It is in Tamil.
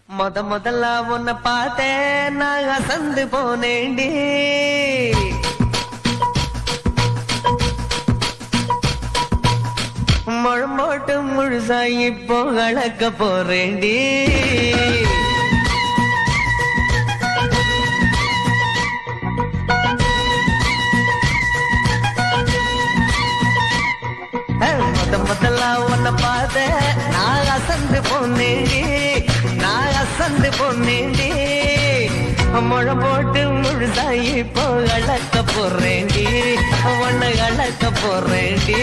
முதல்ல உன்னை பார்த்தேன் நான் அசந்து போனேண்டி முழம்போட்டு முழுசா இப்போ அளக்க போறேண்டி முதல்ல உன்னை பார்த்தேன் நான் அசந்து போனேண்டி சந்து பொன்னேண்டி முழம் போட்டு முழுசாயி இப்போ அளக்க போறேண்டி உன்னை அளக்க போறேண்டி